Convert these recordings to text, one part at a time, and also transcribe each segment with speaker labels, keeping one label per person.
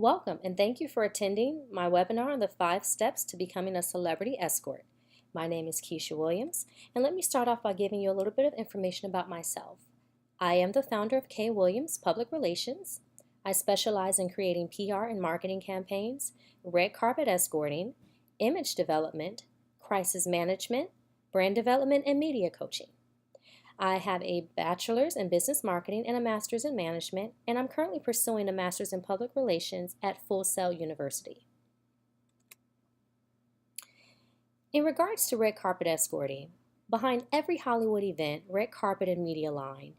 Speaker 1: Welcome and thank you for attending my webinar on the 5 steps to becoming a celebrity escort. My name is Keisha Williams, and let me start off by giving you a little bit of information about myself. I am the founder of K. Williams Public Relations. I specialize in creating PR and marketing campaigns, red carpet escorting, image development, crisis management, brand development, and media coaching. I have a bachelor's in business marketing and a master's in management, and I'm currently pursuing a master's in public relations at Full Sail University. In regards to red carpet escorting, behind every Hollywood event, red carpet and media line,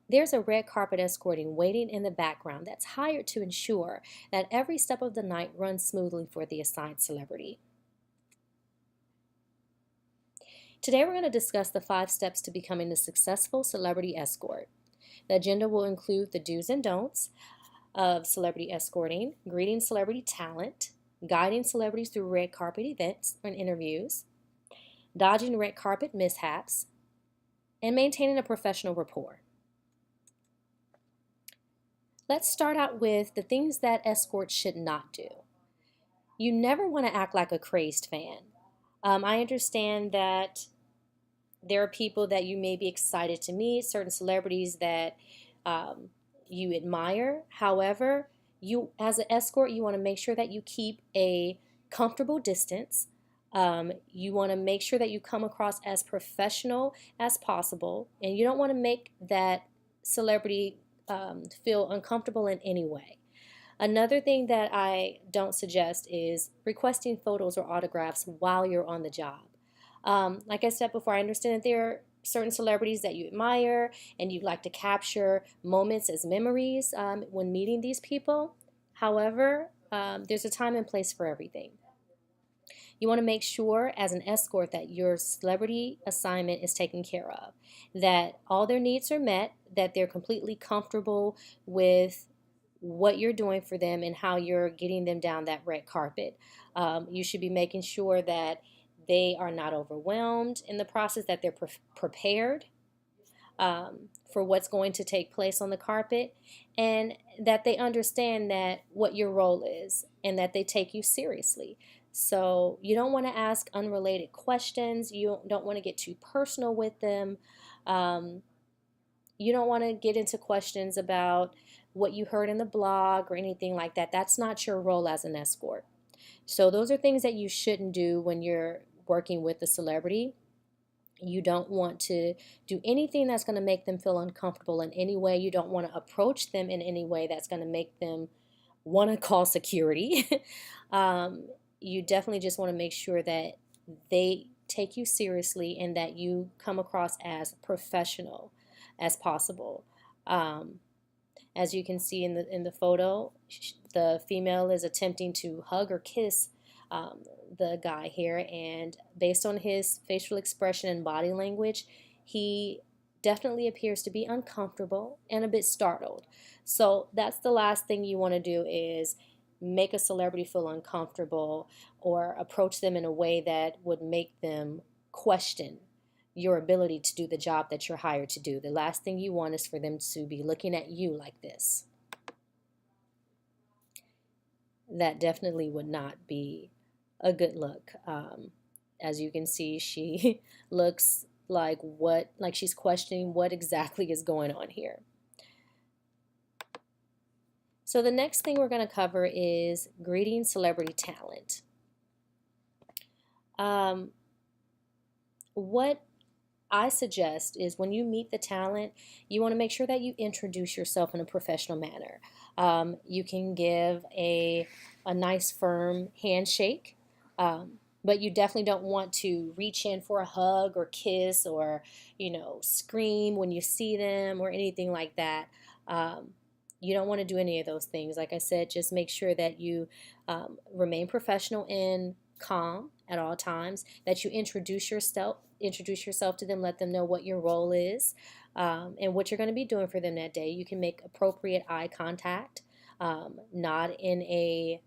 Speaker 1: there's a red carpet escorting waiting in the background that's hired to ensure that every step of the night runs smoothly for the assigned celebrity. Today we're going to discuss the 5 steps to becoming a successful celebrity escort. The agenda will include the do's and don'ts of celebrity escorting, greeting celebrity talent, guiding celebrities through red carpet events and interviews, dodging red carpet mishaps, and maintaining a professional rapport. Let's start out with the things that escorts should not do. You never want to act like a crazed fan. I understand that there are people that you may be excited to meet, certain celebrities that you admire. However, you as an escort, you want to make sure that you keep a comfortable distance. You want to make sure that you come across as professional as possible, and you don't want to make that celebrity feel uncomfortable in any way. Another thing that I don't suggest is requesting photos or autographs while you're on the job. Like I said before, I understand that there are certain celebrities that you admire and you'd like to capture moments as memories when meeting these people. However, there's a time and place for everything. You want to make sure as an escort that your celebrity assignment is taken care of, that all their needs are met, that they're completely comfortable with what you're doing for them and how you're getting them down that red carpet. You should be making sure that they are not overwhelmed in the process, that they're prepared for what's going to take place on the carpet, and that they understand that what your role is and that they take you seriously. So you don't want to ask unrelated questions. You don't want to get too personal with them. You don't want to get into questions about what you heard in the blog or anything like that. That's not your role as an escort. So those are things that you shouldn't do when you're working with a celebrity. You don't want to do anything that's going to make them feel uncomfortable in any way. You don't want to approach them in any way that's going to make them want to call security. You definitely just want to make sure that they take you seriously and that you come across as professional as possible. As you can see in the photo, the female is attempting to hug or kiss the guy here, and based on his facial expression and body language, he definitely appears to be uncomfortable and a bit startled. So that's the last thing you want to do, is make a celebrity feel uncomfortable or approach them in a way that would make them question your ability to do the job that you're hired to do. The last thing you want is for them to be looking at you like this. That definitely would not be a good look. As you can see, she looks like she's questioning what exactly is going on here. So the next thing we're going to cover is greeting celebrity talent. What I suggest is when you meet the talent, you want to make sure that you introduce yourself in a professional manner. You can give a nice firm handshake, but you definitely don't want to reach in for a hug or kiss or, scream when you see them or anything like that. You don't want to do any of those things. Like I said, just make sure that you remain professional and calm at all times, that you introduce yourself to them, let them know what your role is and what you're going to be doing for them that day. You can make appropriate eye contact, not in a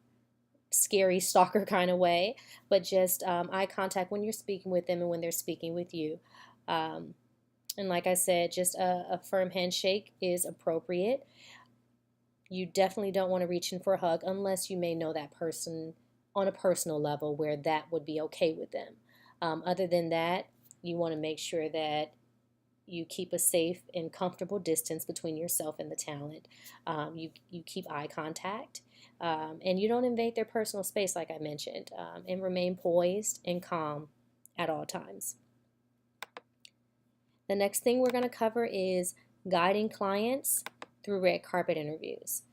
Speaker 1: scary stalker kind of way, but just eye contact when you're speaking with them and when they're speaking with you. And like I said, just a firm handshake is appropriate. You definitely don't want to reach in for a hug unless you may know that person on a personal level where that would be okay with them. Other than that, you want to make sure that you keep a safe and comfortable distance between yourself and the talent. You keep eye contact, and you don't invade their personal space, like I mentioned, and remain poised and calm at all times. The next thing we're going to cover is guiding clients through red carpet interviews.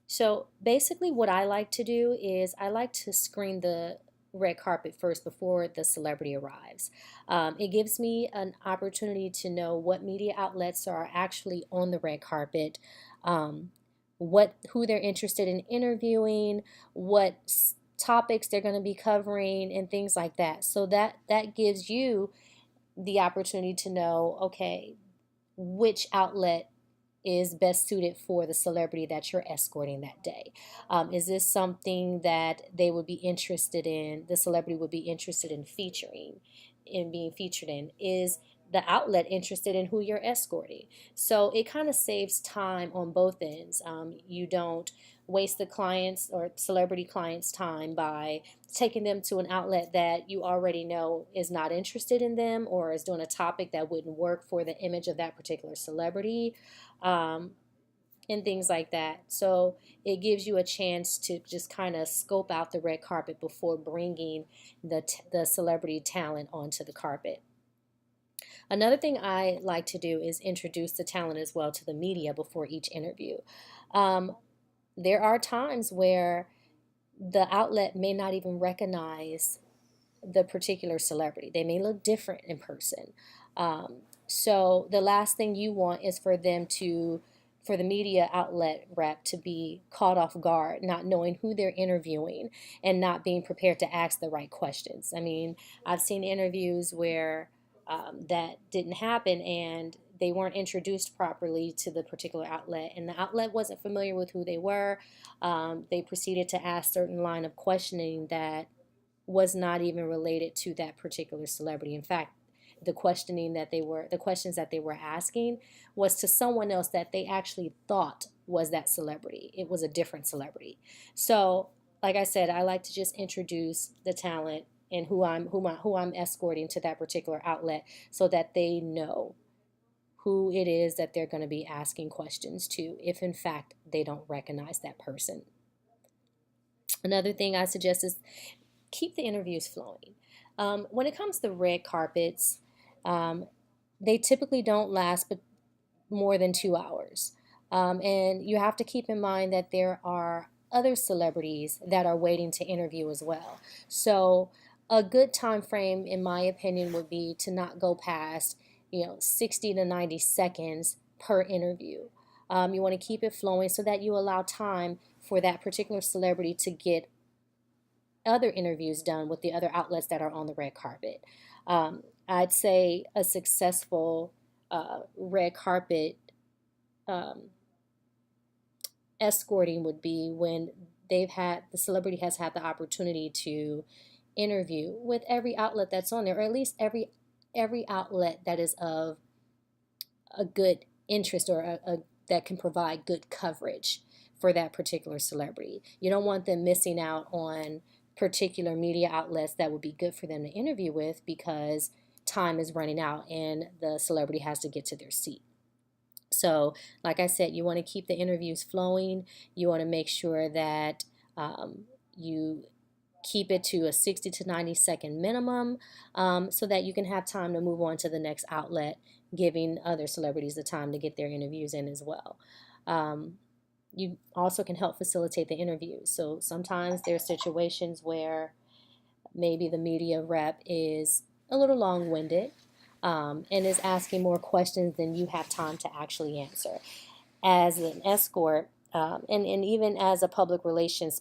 Speaker 1: So basically, what I like to do is I like to screen the red carpet first before the celebrity arrives. It gives me an opportunity to know what media outlets are actually on the red carpet, um, who they're interested in interviewing, what topics they're going to be covering, and things like that. So that gives you the opportunity to know, okay, which outlet is best suited for the celebrity that you're escorting that day. Is this something that they would be interested in, the celebrity would be interested in being featured in? Is the outlet interested in who you're escorting? So it kind of saves time on both ends. You don't waste the clients or celebrity clients' time by taking them to an outlet that you already know is not interested in them or is doing a topic that wouldn't work for the image of that particular celebrity, um, and things like that. So it gives you a chance to just kind of scope out the red carpet before bringing the celebrity talent onto the carpet. Another thing I like to do is introduce the talent as well to the media before each interview. Um, there are times where the outlet may not even recognize the particular celebrity. They may look different in person. So the last thing you want is for the media outlet rep to be caught off guard, not knowing who they're interviewing and not being prepared to ask the right questions. I mean, I've seen interviews where that didn't happen and they weren't introduced properly to the particular outlet, and the outlet wasn't familiar with who they were. They proceeded to ask certain line of questioning that was not even related to that particular celebrity. In fact, the questions that they were asking was to someone else that they actually thought was that celebrity. It was a different celebrity. So, like I said, I like to just introduce the talent and who I'm escorting to that particular outlet so that they know who it is that they're going to be asking questions to if in fact they don't recognize that person. Another thing I suggest is keep the interviews flowing. When it comes to red carpets, um, they typically don't last but more than 2 hours. And you have to keep in mind that there are other celebrities that are waiting to interview as well. So a good time frame, in my opinion, would be to not go past 60 to 90 seconds per interview. You want to keep it flowing so that you allow time for that particular celebrity to get other interviews done with the other outlets that are on the red carpet. I'd say a successful red carpet um, escorting would be when the celebrity has had the opportunity to interview with every outlet that's on there, or at least every outlet that is of a good interest or that can provide good coverage for that particular celebrity. You don't want them missing out on particular media outlets that would be good for them to interview with because time is running out and the celebrity has to get to their seat. So, like I said, you want to keep the interviews flowing. You want to make sure that you keep it to a 60 to 90-second minimum, so that you can have time to move on to the next outlet, giving other celebrities the time to get their interviews in as well. Um, you also can help facilitate the interviews. So sometimes there are situations where maybe the media rep is a little long-winded, and is asking more questions than you have time to actually answer. As an escort, and even as a public relations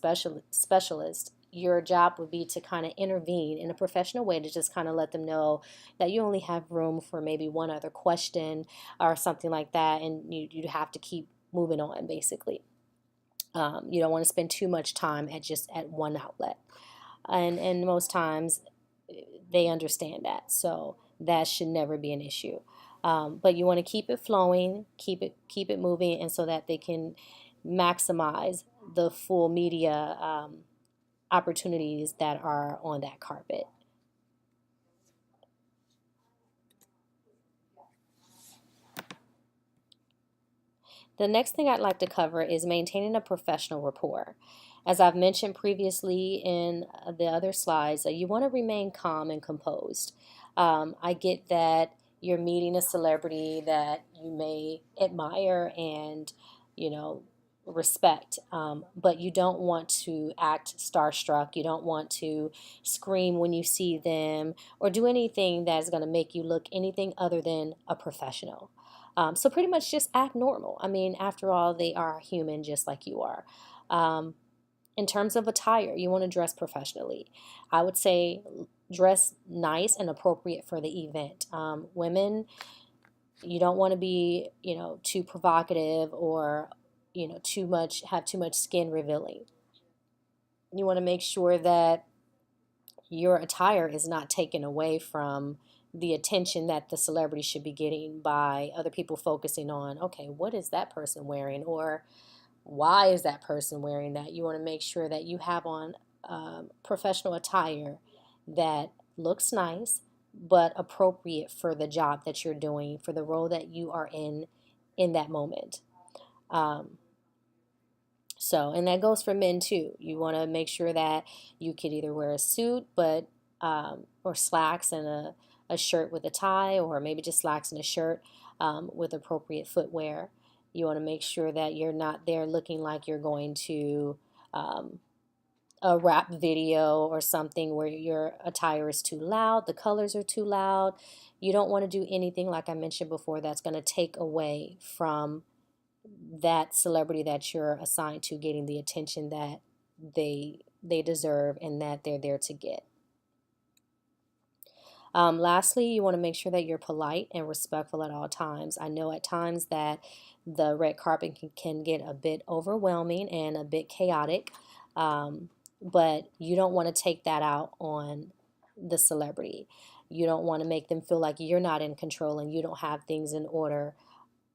Speaker 1: specialist, your job would be to kind of intervene in a professional way to just kind of let them know that you only have room for maybe one other question or something like that, and you have to keep moving on, basically. You don't want to spend too much time at one outlet, and most times they understand that, so that should never be an issue. But you want to keep it flowing, keep it moving, and so that they can maximize the full media opportunities that are on that carpet. The next thing I'd like to cover is maintaining a professional rapport. As I've mentioned previously in the other slides, you want to remain calm and composed. I get that you're meeting a celebrity that you may admire and, you know, respect, but you don't want to act starstruck. You don't want to scream when you see them or do anything that's going to make you look anything other than a professional. So pretty much just act normal. I mean, after all, they are human just like you are. Um, in terms of attire, you want to dress professionally. I would say dress nice and appropriate for the event. Women, you don't want to be, too provocative or, have too much skin revealing. You want to make sure that your attire is not taken away from the attention that the celebrity should be getting by other people focusing on, okay, what is that person wearing? Or why is that person wearing that? You want to make sure that you have on professional attire that looks nice, but appropriate for the job that you're doing, for the role that you are in that moment. And that goes for men too. You want to make sure that you could either wear a suit, or slacks and a shirt with a tie, or maybe just slacks and a shirt with appropriate footwear. You want to make sure that you're not there looking like you're going to a rap video or something where your attire is too loud, the colors are too loud. You don't want to do anything, like I mentioned before, that's going to take away from that celebrity that you're assigned to getting the attention that they deserve and that they're there to get. Lastly, you want to make sure that you're polite and respectful at all times. I know at times that the red carpet can get a bit overwhelming and a bit chaotic, but you don't want to take that out on the celebrity. You don't want to make them feel like you're not in control and you don't have things in order.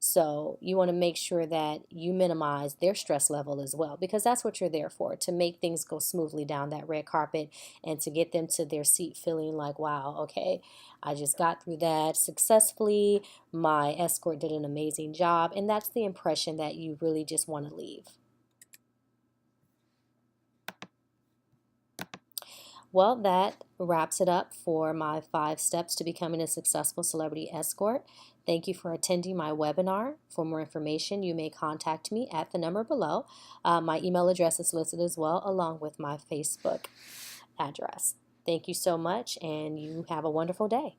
Speaker 1: So you want to make sure that you minimize their stress level as well, because that's what you're there for, to make things go smoothly down that red carpet and to get them to their seat feeling like, wow, okay, I just got through that successfully. My escort did an amazing job. And that's the impression that you really just want to leave. Well, that wraps it up for my 5 steps to becoming a successful celebrity escort. Thank you for attending my webinar. For more information, you may contact me at the number below. My email address is listed as well, along with my Facebook address. Thank you so much, and you have a wonderful day.